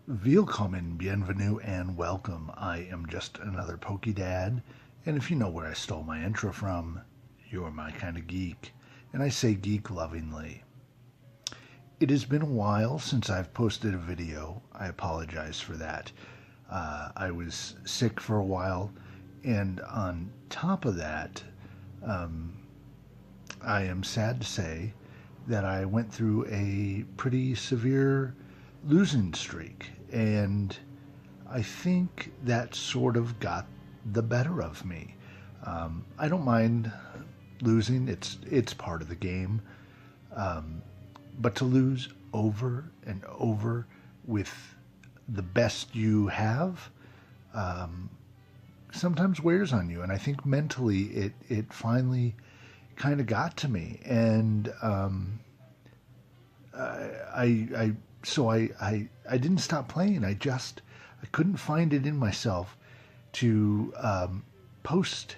Willkommen, bienvenue, and welcome. I am just another Pokédad, and if you know where I stole my intro from, you're my kind of geek, and I say geek lovingly. It has been a while since I've posted a video. I apologize for that. I was sick for a while, and on top of that, I am sad to say that I went through a pretty severe losing streak, and I think that sort of got the better of me. I don't mind losing, it's part of the game, but to lose over and over with the best you have sometimes wears on you, and I think mentally it finally kind of got to me, and I didn't stop playing. I couldn't find it in myself to post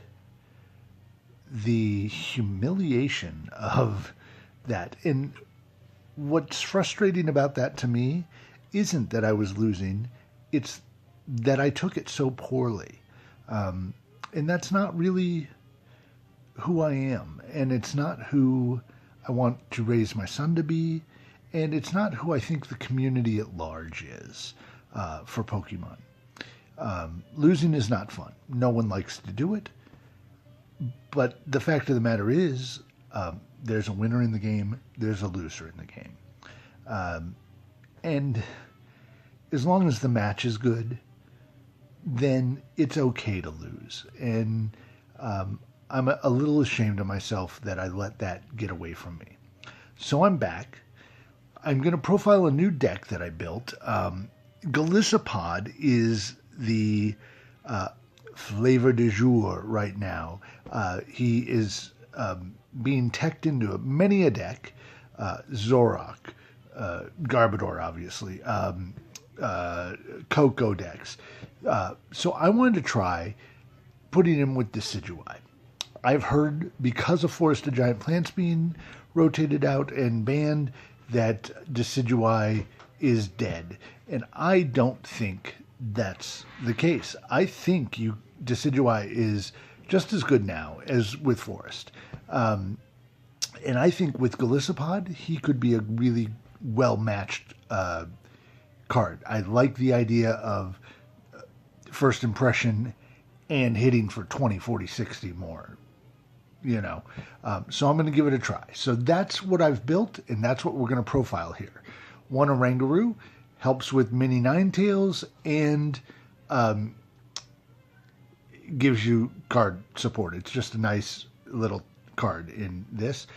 the humiliation of that. And what's frustrating about that to me isn't that I was losing, it's that I took it so poorly. And that's not really who I am, and it's not who I want to raise my son to be, and it's not who I think the community at large is for Pokemon. Losing is not fun. No one likes to do it, but the fact of the matter is there's a winner in the game, there's a loser in the game. And as long as the match is good, then it's okay to lose. And I'm a little ashamed of myself that I let that get away from me. So I'm back. I'm going to profile a new deck that I built. Golisopod is the flavor du jour right now. He is being teched into many a deck. Zoroark, Garbodor, obviously, Koko decks. So I wanted to try putting him with Decidueye. I've heard, because of Forested Giant Plants being rotated out and banned, that Decidueye is dead. And I don't think that's the case. I think Decidueye is just as good now as with Forest. And I think with Golisopod, he could be a really well-matched card. I like the idea of first impression and hitting for 20, 40, 60 more. So I'm going to give it a try. So that's what I've built, and that's what we're going to profile here. One Oranguru helps with mini Ninetales and gives you card support. It's just a nice little card in this.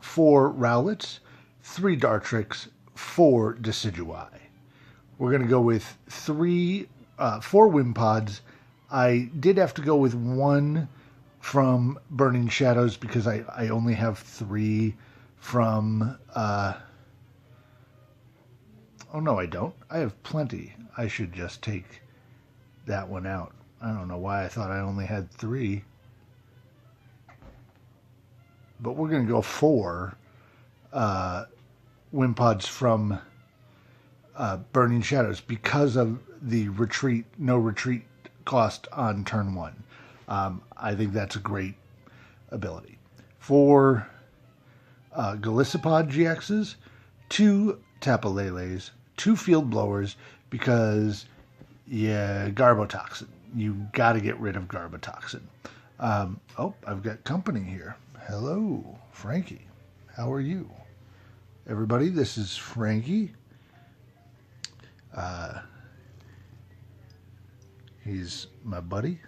4 Rowlets, 3 Dartrix, 4 Decidueye. We're going to go with 4 Wimpods. I did have to go with 1 from Burning Shadows because I only have 3 from... oh, no, I don't. I have plenty. I should just take that one out. I don't know why I thought I only had 3. But we're going to go 4 Wimpods from Burning Shadows because of the no retreat cost on turn 1. I think that's a great ability. 4 Golisopod-GXs, 2 Tapu Lele-s, 2 Field Blowers, because, Garbotoxin. You got to get rid of Garbotoxin. Oh, I've got company here. Hello, Frankie. How are you? Everybody, this is Frankie. He's my buddy.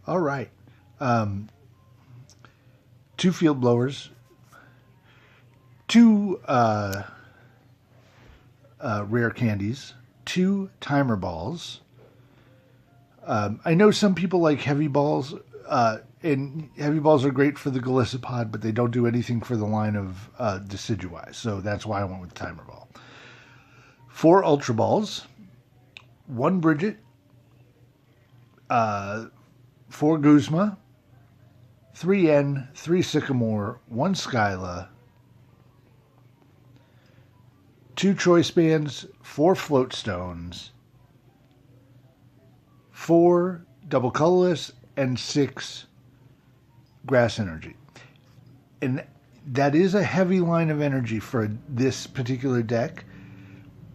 All right. 2 Field Blowers, 2 Rare Candies, 2 Timer Balls. I know some people like Heavy Balls, and Heavy Balls are great for the Golisopod, but they don't do anything for the line of Decidueye, so that's why I went with Timer Ball. 4 Ultra Balls, 1 Brigette, 4 Guzma, 3 N, 3 Sycamore, 1 Skyla, 2 Choice Bands, 4 Float Stones, 4 double Colorless, and 6 Grass Energy. And that is a heavy line of energy for this particular deck.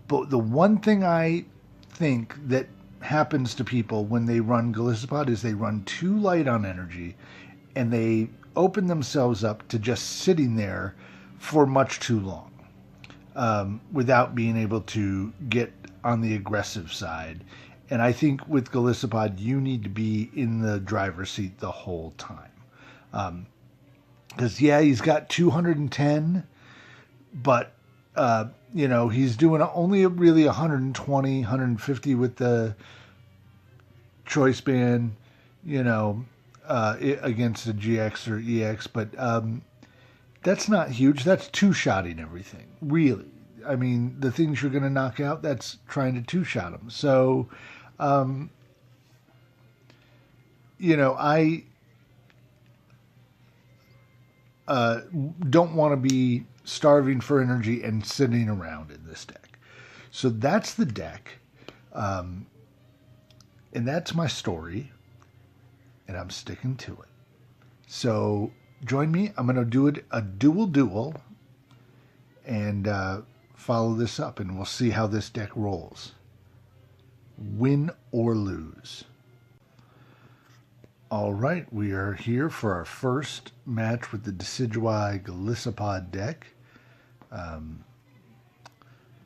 But the one thing I think that happens to people when they run Golisopod is they run too light on energy, and they open themselves up to just sitting there for much too long without being able to get on the aggressive side. And I think with Golisopod, you need to be in the driver's seat the whole time. Because, yeah, he's got 210, but, you know, he's doing only really 120, 150 with the Choice Band, you know, against the GX or EX, but that's not huge. That's two-shotting everything, really. I mean, the things you're going to knock out, that's trying to two-shot them. So, you know, I don't want to be starving for energy and sitting around in this deck. So that's the deck. And that's my story. And I'm sticking to it. So join me. I'm going to do a duel and follow this up, and we'll see how this deck rolls. Win or lose. All right, we are here for our first match with the Decidueye Golisopod deck. We're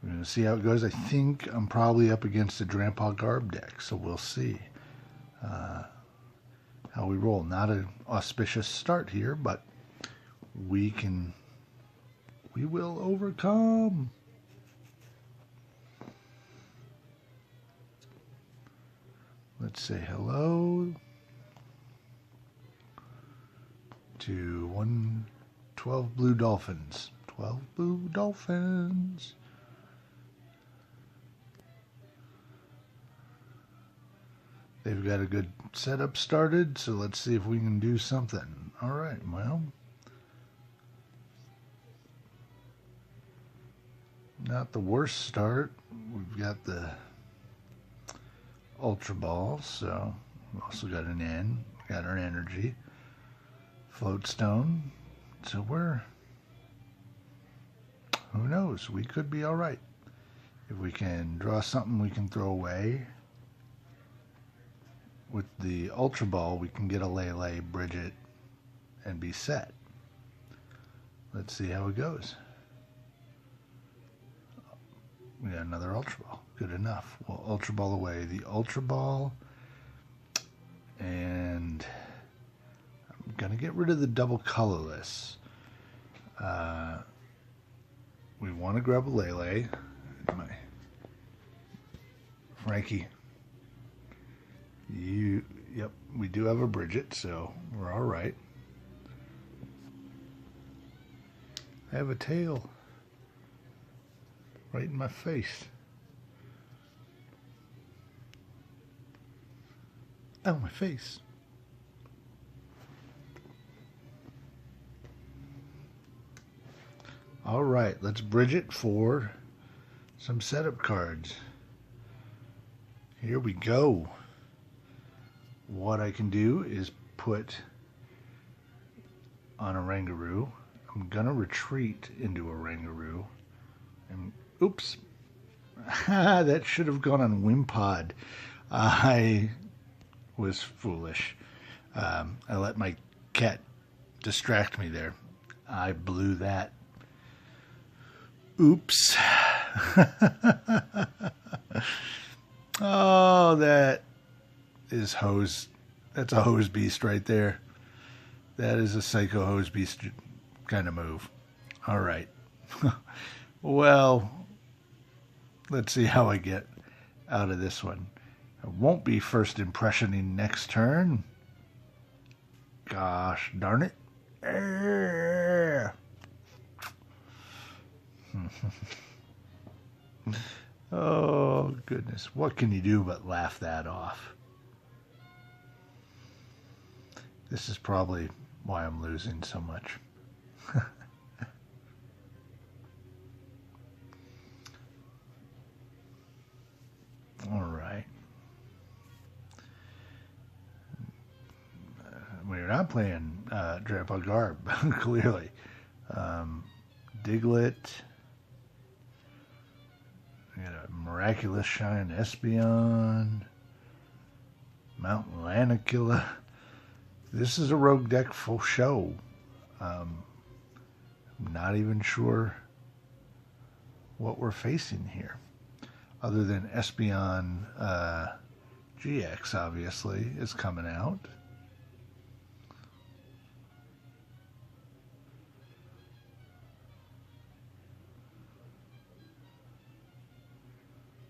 going to see how it goes. I think I'm probably up against the Grandpa Garb deck, so we'll see how we roll. Not an auspicious start here, but we will overcome. Let's say hello to 12 blue dolphins. 12 blue dolphins. They've got a good setup started, so let's see if we can do something. All right, well, not the worst start. We've got the Ultra Ball, so we've also got an N, got our energy, Float Stone, so who knows, we could be all right. If we can draw something we can throw away, with the Ultra Ball, we can get a Lele, Brigette, and be set. Let's see how it goes. We got another Ultra Ball. Good enough. We'll Ultra Ball away the Ultra Ball. And I'm going to get rid of the double Colorless. We want to grab a Lele. Frankie. Yep, we do have a Brigette, so we're all right. I have a tail right in my face. Oh, my face. All right, let's Brigette for some setup cards. Here we go. What I can do is put on Oranguru. I'm going to retreat into Oranguru. And, oops. That should have gone on Wimpod. I was foolish. I let my cat distract me there. I blew that. Oops. Oh, that is hose. That's a hose beast right there. That is a psycho hose beast kind of move. All right. Well, let's see how I get out of this one. I won't be first impressioning next turn. Gosh darn it. Oh, goodness. What can you do but laugh that off? This is probably why I'm losing so much. you're not playing Grandpa Garb, clearly. Diglett. We got a Miraculous Shine Espeon. Mountain Lanakilla. This is a rogue deck for show. I'm not even sure what we're facing here. Other than Espeon GX, obviously, is coming out.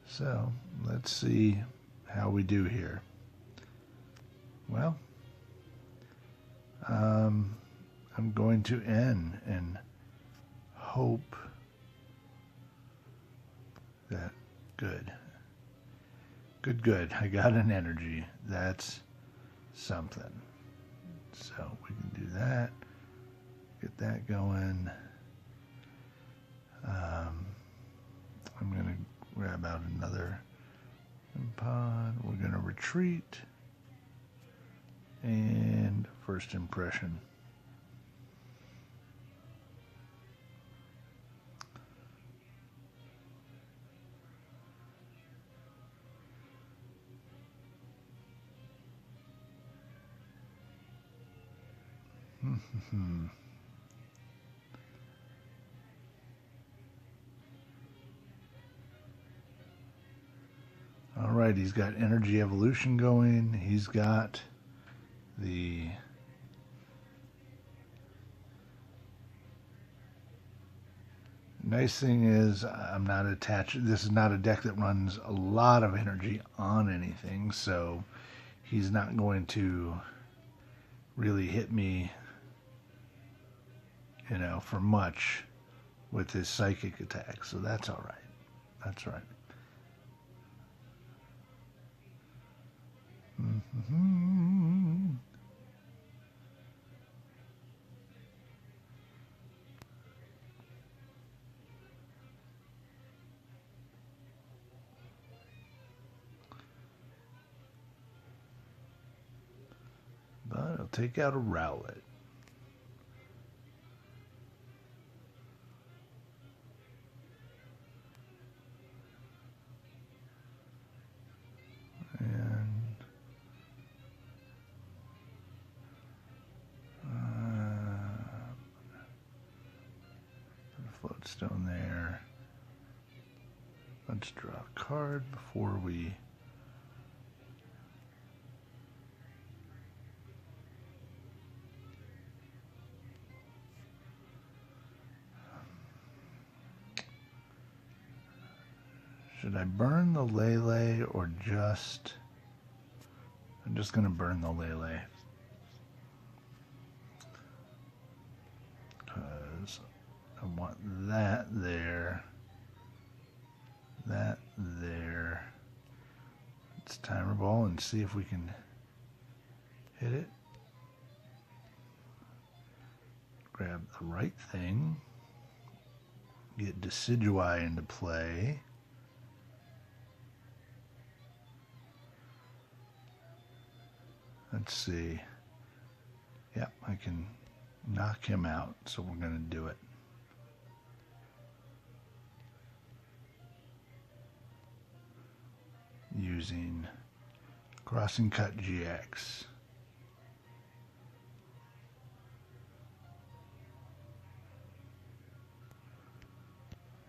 So, let's see how we do here. Well, I'm going to end and hope that good. Good. I got an energy. That's something. So we can do that. Get that going. I'm going to grab out another Wimpod. We're going to retreat. And first impression. All right, he's got energy evolution going. He's got the nice thing is I'm not attached. This is not a deck that runs a lot of energy on anything, so he's not going to really hit me, you know, for much with his psychic attack. So that's all right. That's right. But I'll take out a Rowlet. Float Stone there. Let's draw a card before we should I burn the Lele or just I'm just gonna burn the Lele because I want that there, that there. Let's timer ball and see if we can hit it. Grab the right thing. Get Decidueye into play. Let's see. Yep, I can knock him out, so we're going to do it. Using Crossing Cut GX.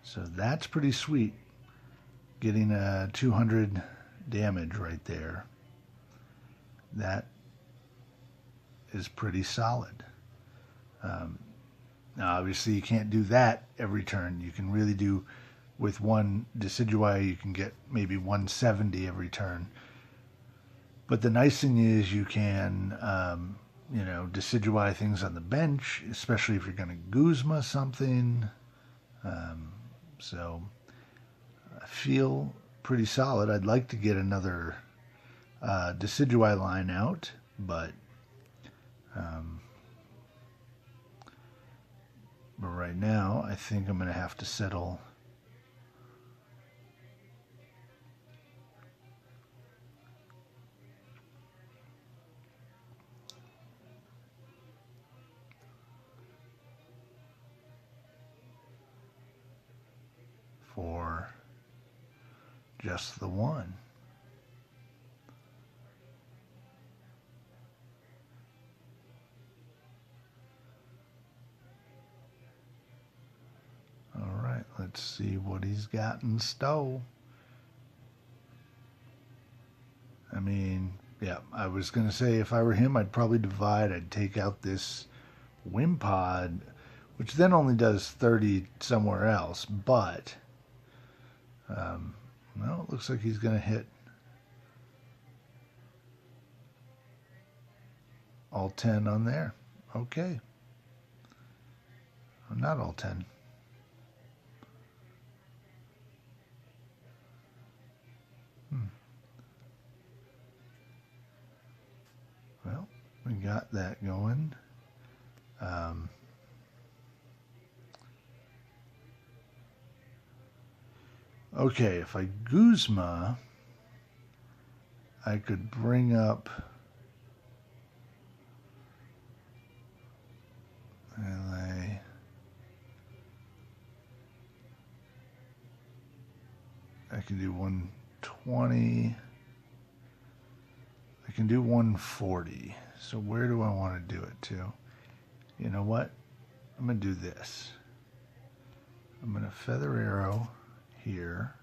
So that's pretty sweet. Getting a 200 damage right there. That is pretty solid. Now obviously you can't do that every turn. You can really do with one Decidueye, you can get maybe 170 every turn. But the nice thing is you can, you know, Decidueye things on the bench, especially if you're going to Guzma something. So I feel pretty solid. I'd like to get another Decidueye line out, but right now I think I'm going to have to settle or just the one? All right, let's see what he's got in stow. I mean, yeah, I was going to say if I were him, I'd probably divide. I'd take out this Wimpod, which then only does 30 somewhere else, but well, it looks like he's going to hit all 10 on there. Okay. Not all 10. Well, we got that going. Okay, if I Guzma, I could bring up LA. I can do 120. I can do 140. So where do I want to do it to? You know what? I'm going to do this. I'm going to Feather Arrow here.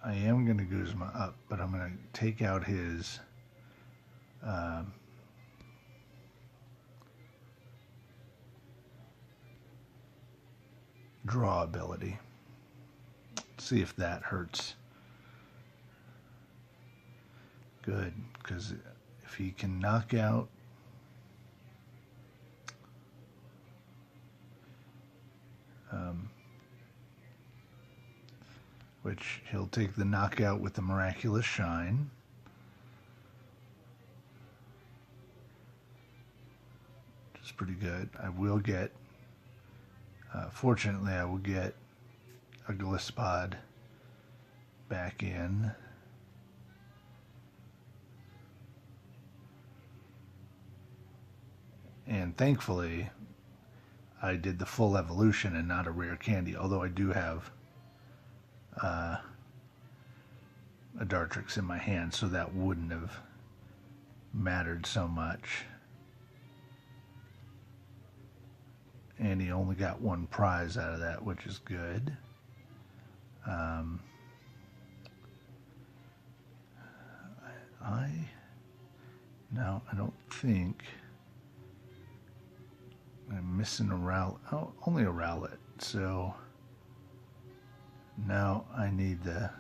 I am going to Guzma up, but I'm going to take out his draw ability. See if that hurts. Good, because if he can knock out which he'll take the knockout with the Miraculous Shine. Which is pretty good. I will get, fortunately, I will get a Golisopod back in. And thankfully, I did the full evolution and not a rare candy, although I do have a Dartrix in my hand, so that wouldn't have mattered so much. And he only got one prize out of that, which is good. No, I don't think I'm missing a Rowlet. Oh, only a Rowlet. So now I need the.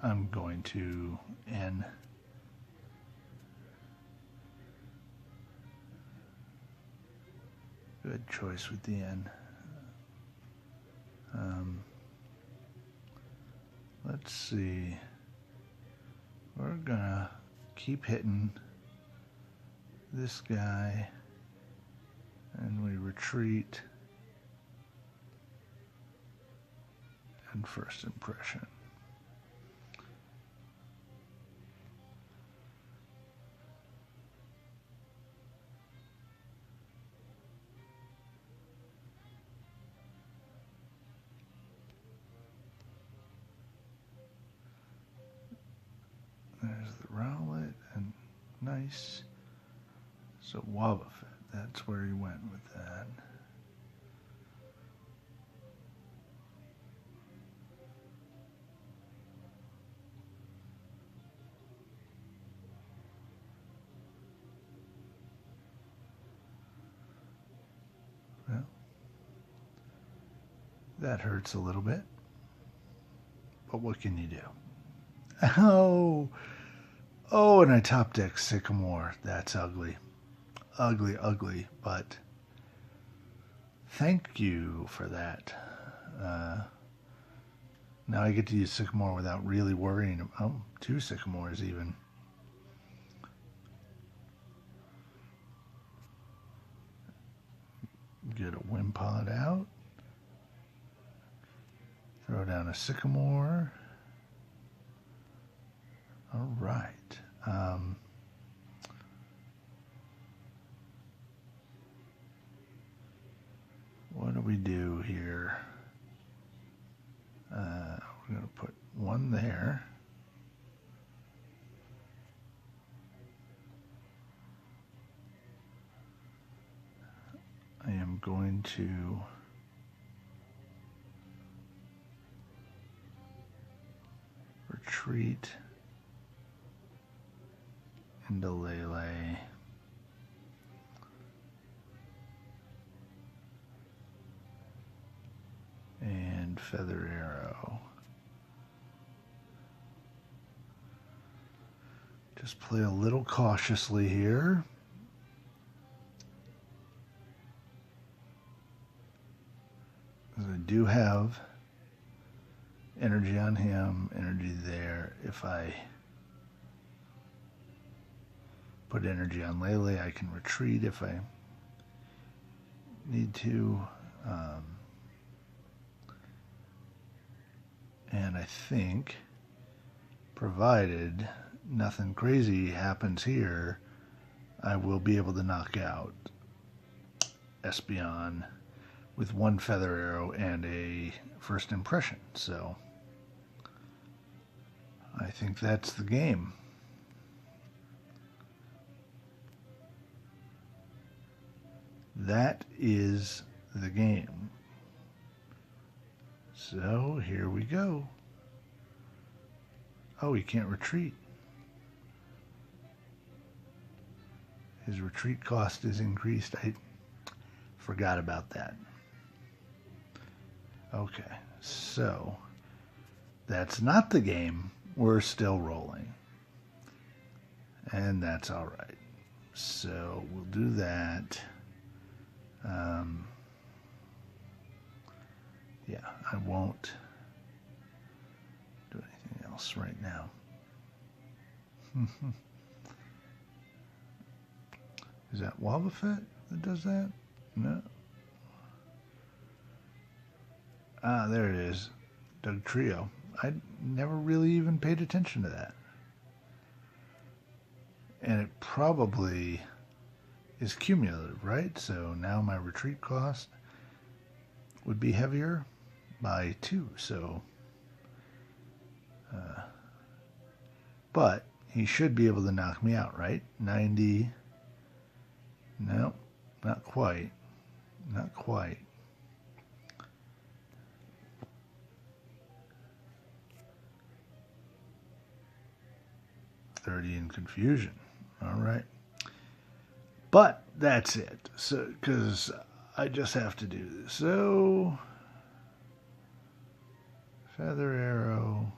I'm going to N. Good choice with the N. Let's see. We're gonna keep hitting this guy, and we retreat. And first impression. There's the Rowlet, and nice. So Wobbuffet, that's where he went with that. Well, that hurts a little bit, but what can you do? Oh, and I top deck Sycamore. That's ugly. Ugly, ugly, but thank you for that. Now I get to use Sycamore without really worrying. Oh, 2 Sycamores even. Get a Wimpod out. Throw down a Sycamore. All right. What do we do here? I'm going to retreat into Lele. And Feather Arrow. Just play a little cautiously here. Because I do have energy on him, energy there. If I put energy on Lele, I can retreat if I need to. And I think, provided nothing crazy happens here, I will be able to knock out Espeon with one Feather Arrow and a First Impression. So I think that's the game. That is the game. So here we go. Oh, he can't retreat. His retreat cost is increased. I forgot about that. Okay, so that's not the game. We're still rolling. And that's all right. So we'll do that. Yeah, I won't do anything else right now. Is that Wobbuffet that does that? No. Ah, there it is. Doug Trio. I never really even paid attention to that. And it probably is cumulative, right? So now my retreat cost would be heavier by 2. So, but he should be able to knock me out, right? 90. No, not quite. Not quite. In confusion. All right. But that's it. So, because I just have to do this. So, Feather Arrow.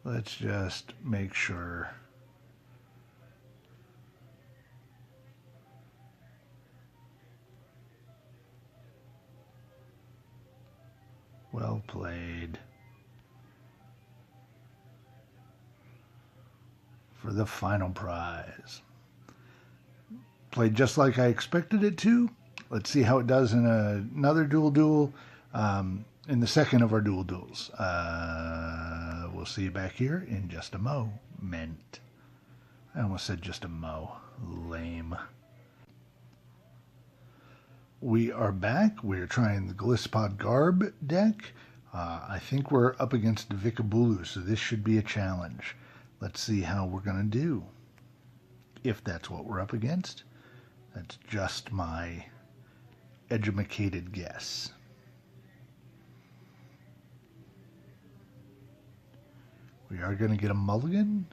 Let's just make sure. Well played. For the final prize. Played just like I expected it to. Let's see how it does in another duel, in the second of our duels. We'll see you back here in just a moment. I almost said just a mo. Lame. We are back. We're trying the Golisopod Garb deck. I think we're up against Vikabulu, so this should be a challenge. Let's see how we're going to do. If that's what we're up against. That's just my educated guess. We are going to get a mulligan.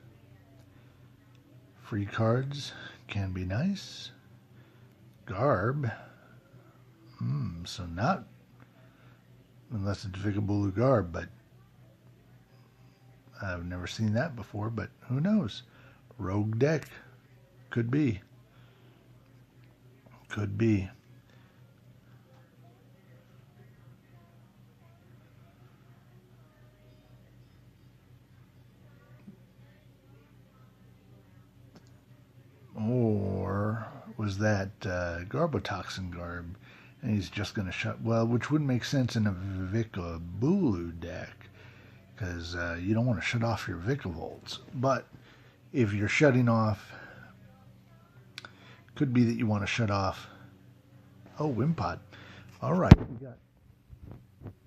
Free cards can be nice. Garb. So not, unless it's Vikabulu Garb, but I've never seen that before, but who knows? Rogue deck. Could be. Could be. Or was that Garbotoxin Garb? And he's just going to shut... Well, which wouldn't make sense in a Vikabulu deck. Because you don't want to shut off your Vikavolts. But if you're shutting off... Could be that you want to shut off... Oh, Wimpod. All right. We got...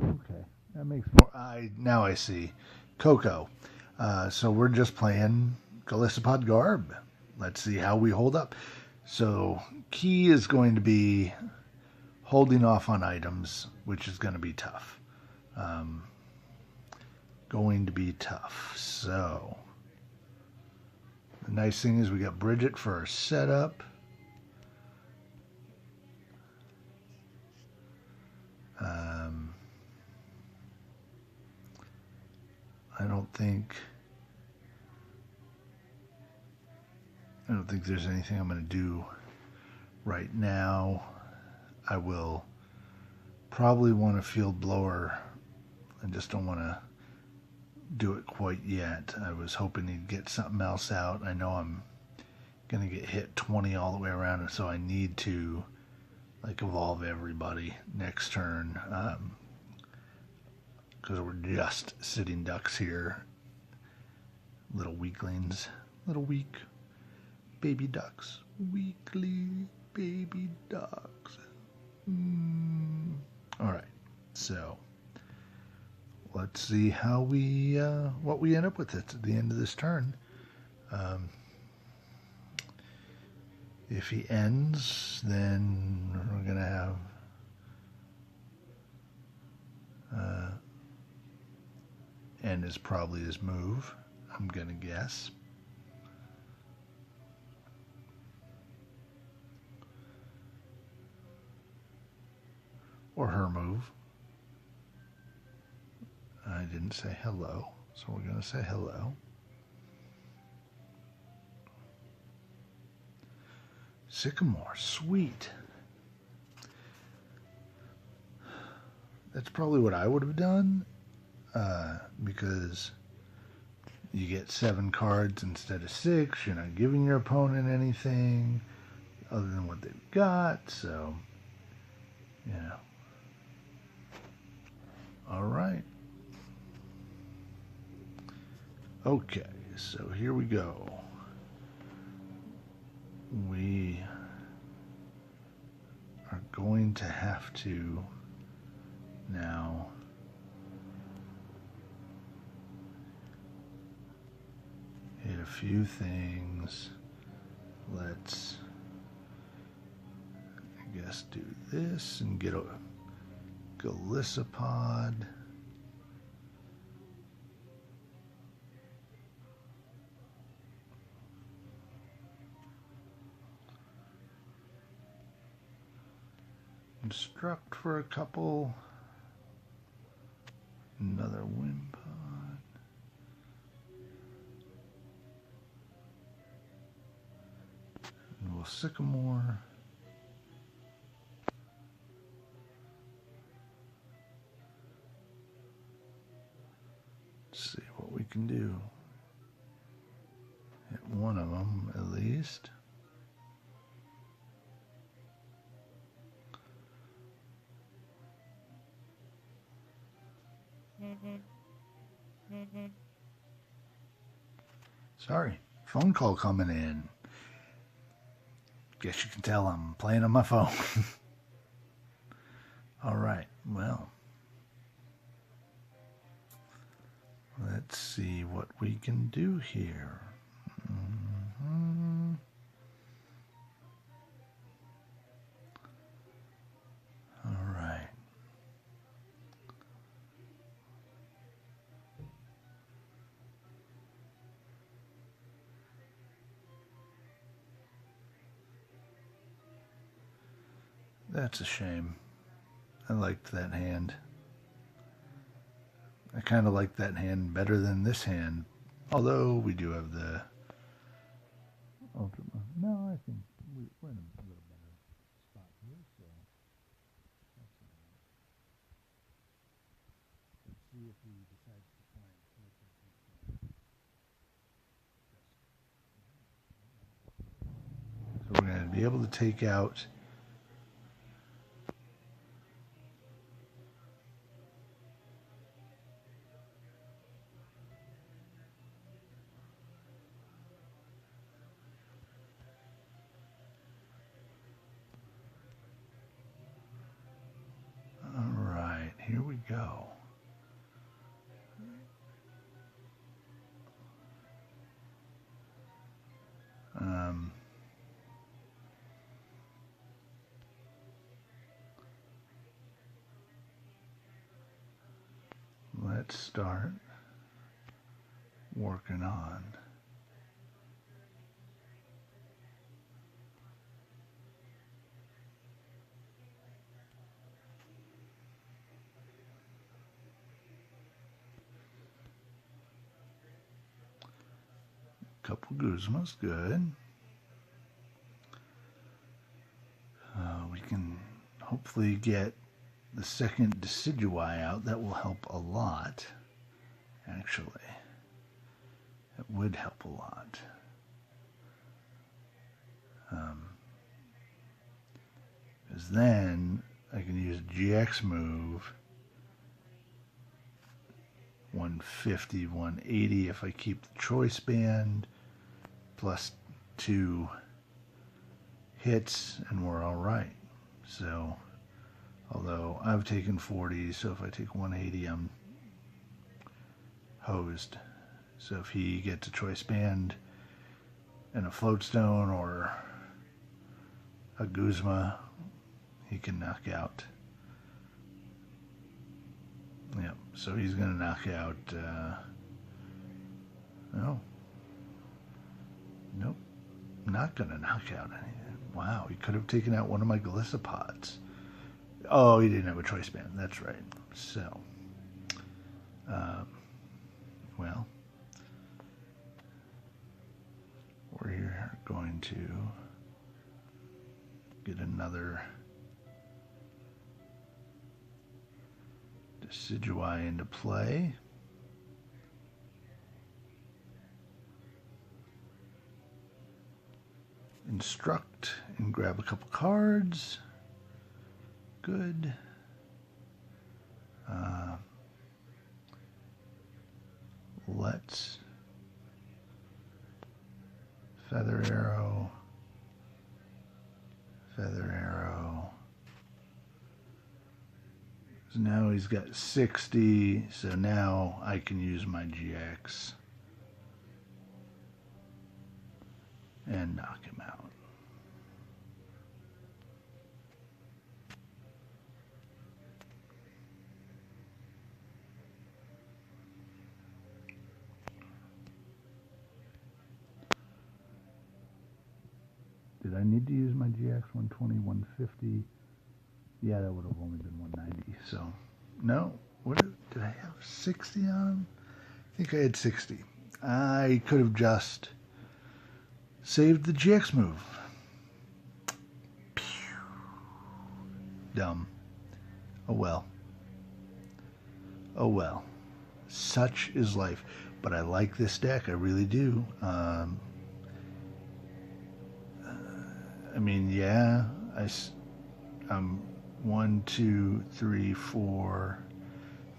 Okay. That makes more... Now I see. Koko. So we're just playing Golisopod Garb. Let's see how we hold up. So key is going to be holding off on items, which is going to be tough. Going to be tough. So, the nice thing is we got Brigette for our setup. I don't think there's anything I'm going to do right now. I will probably want a Field Blower. I just don't want to do it quite yet. I was hoping he'd get something else out. I know I'm going to get hit 20 all the way around, and so I need to like evolve everybody next turn, because we're just sitting ducks here. Little weaklings. Little weak baby ducks. Weakly baby ducks. Alright, so let's see how we what we end up with at the end of this turn. If he ends, then we're going to have end is probably his move, I'm going to guess. Or her move. I didn't say hello, so we're going to say hello. Sycamore, sweet. That's probably what I would have done, because you get 7 cards instead of 6. You're not giving your opponent anything other than what they've got, so, yeah. All right. Okay, so here we go. We are going to have to now hit a few things. Let's, I guess, do this and get a Golisopod. Instruct for a couple. Another Wimpod. And we'll Sycamore. Let's see what we can do. Hit one of them at least. Sorry, phone call coming in. Guess you can tell I'm playing on my phone. All right, well, let's see what we can do here. All right. That's a shame. I liked that hand. I kind of like that hand better than this hand. Although we do have the Ultima. No, I think we're in a little better spot here, so that's all right. Let's see if he decides to try and flip it. So we're going to be able to take out here we go. let's start working on a couple Guzmas, good. We can hopefully get the second Decidueye out. That will help a lot, actually. It would help a lot. Because then I can use GX move 150, 180 if I keep the Choice Band, plus 2 hits, and we're all right. So, although I've taken 40, so if I take 180, I'm hosed. So if he gets a Choice Band and a Float Stone or a Guzma, he can knock out. Yep, so he's going to knock out, no. Nope, not going to knock out anything. Wow, he could have taken out one of my Golisopods. Oh, he didn't have a Choice Band, that's right. So, well, we're going to get another Decidueye into play. Instruct and grab a couple cards. Good. Let's Feather Arrow. So now he's got 60, so now I can use my GX and knock him out. Did I need to use my GX 120, 150? Yeah, that would have only been 190. So, no. What did I have 60 on him? I think I had 60. I could have just saved the GX move. Pew. Dumb. Oh well. Oh well. Such is life. But I like this deck. I really do. I mean, yeah, I'm 1, 2, 3, 4,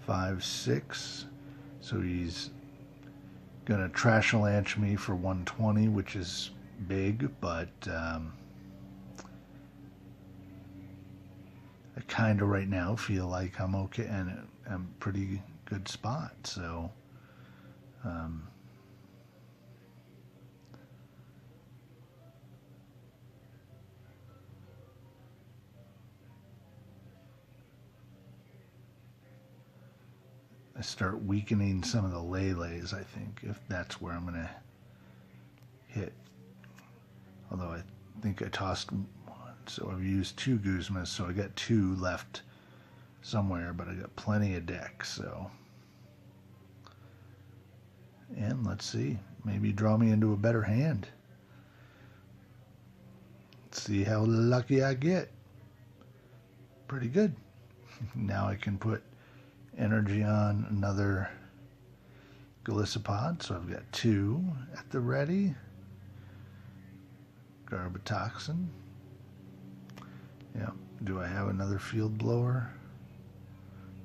5, 6. So he's gonna trash-a-lanch me for 120, which is big, but I kind of right now feel like I'm okay and I'm in a pretty good spot. So. I start weakening some of the Lele's, I think, if that's where I'm going to hit. Although I think I tossed one, so I've used 2 Guzmas, so I got 2 left somewhere, but I got plenty of decks, so. And let's see, maybe draw me into a better hand. Let's see how lucky I get. Pretty good. Now I can put energy on another Golisopod, so I've got 2 at the ready. Garb Toxin. Yeah. Do I have another Field Blower?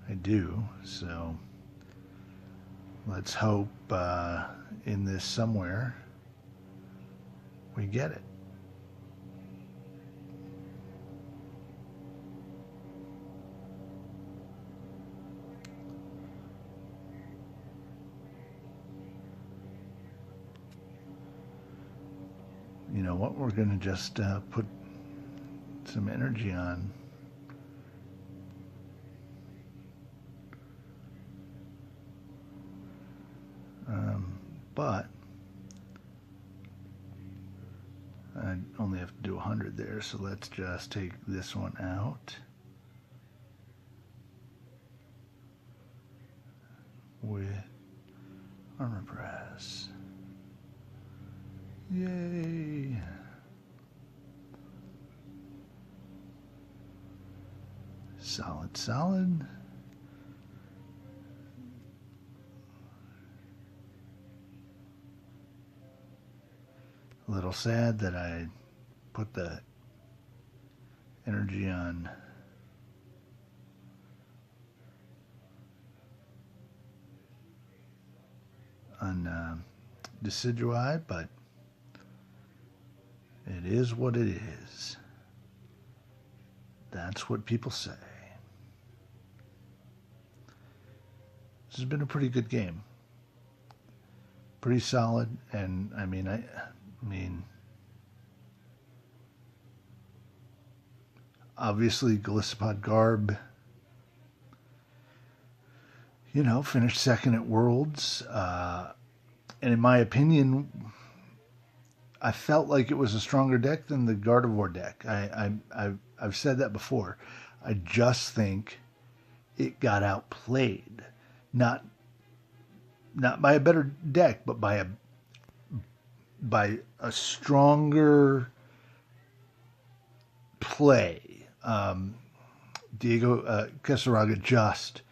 I do. So let's hope in this somewhere we get it. You know what, we're going to just put some energy on. but I only have to do 100 there, so let's just take this one out with armor press. Yay! Solid, solid. A little sad that I put the energy on Decidueye, but it is what it is. That's what people say. This has been a pretty good game. Pretty solid, and I mean, obviously Golisopod Garb, you know, finished second at Worlds, and in my opinion, I felt like it was a stronger deck than the Gardevoir deck. I've said that before. I just think it got outplayed, not by a better deck, but by a stronger play. Diego Quesaraga just,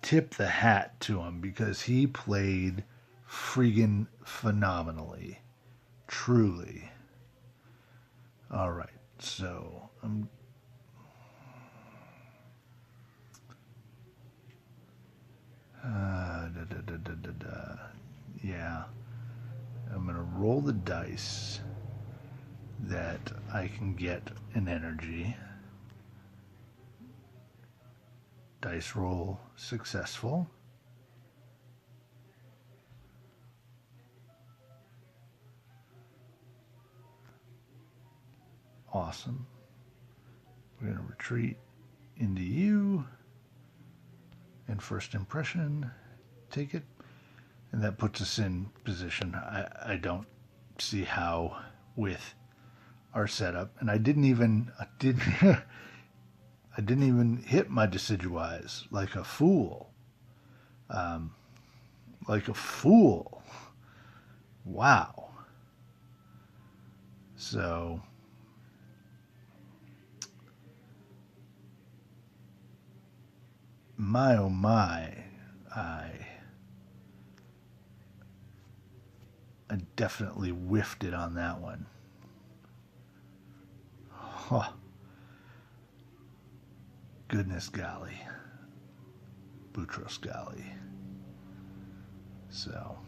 tip the hat to him, because he played friggin' phenomenally. Truly. Alright, so yeah, I'm gonna roll the dice that I can get an energy. Dice roll successful. Awesome. We're going to retreat into you. And first impression, take it. And that puts us in position. I don't see how with our setup. And I didn't even hit my Decidueyes like a fool. Like a fool. Wow. So my oh my, I definitely whiffed it on that one. Huh. Goodness golly. Boutros golly. So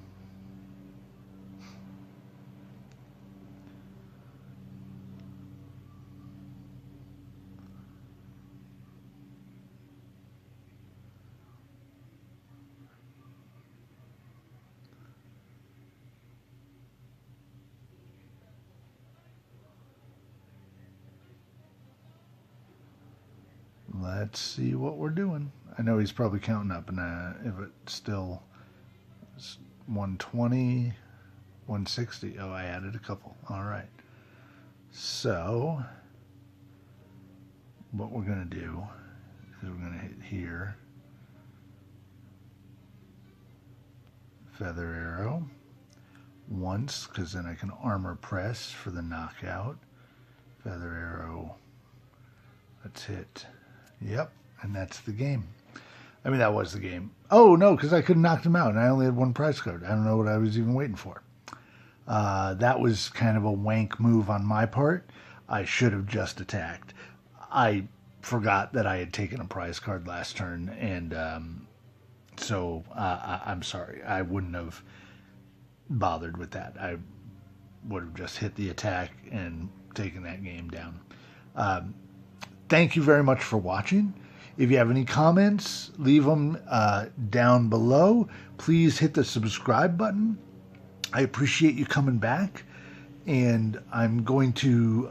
let's see what we're doing. I know he's probably counting up, and if it's still 120, 160. Oh, I added a couple. All right. So what we're going to do is we're going to hit here. Feather Arrow once, because then I can armor press for the knockout. Feather Arrow. Let's hit. Yep, and that's the game. I mean, that was the game. Oh, no, because I could have knocked him out, and I only had one prize card. I don't know what I was even waiting for. That was kind of a wank move on my part. I should have just attacked. I forgot that I had taken a prize card last turn, and so I'm sorry. I wouldn't have bothered with that. I would have just hit the attack and taken that game down. Thank you very much for watching. If you have any comments, leave them down below. Please hit the subscribe button. I appreciate you coming back. And I'm going to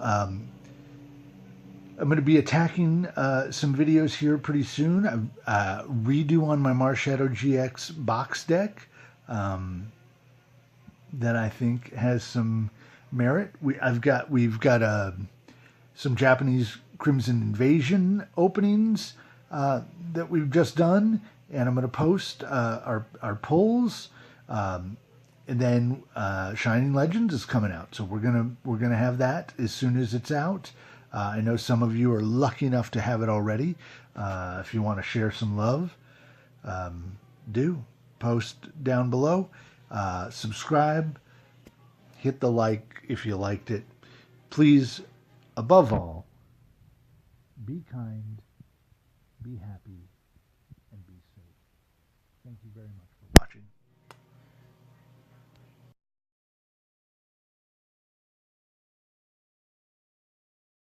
I'm going to be attacking some videos here pretty soon. Redo on my Marshadow GX box deck that I think has some merit. We've got some Japanese Crimson Invasion openings that we've just done, and I'm going to post our pulls. And then Shining Legends is coming out, so we're gonna have that as soon as it's out. I know some of you are lucky enough to have it already. If you want to share some love, do post down below. Subscribe, hit the like if you liked it. Please, above all, be kind, be happy, and be safe. Thank you very much for watching.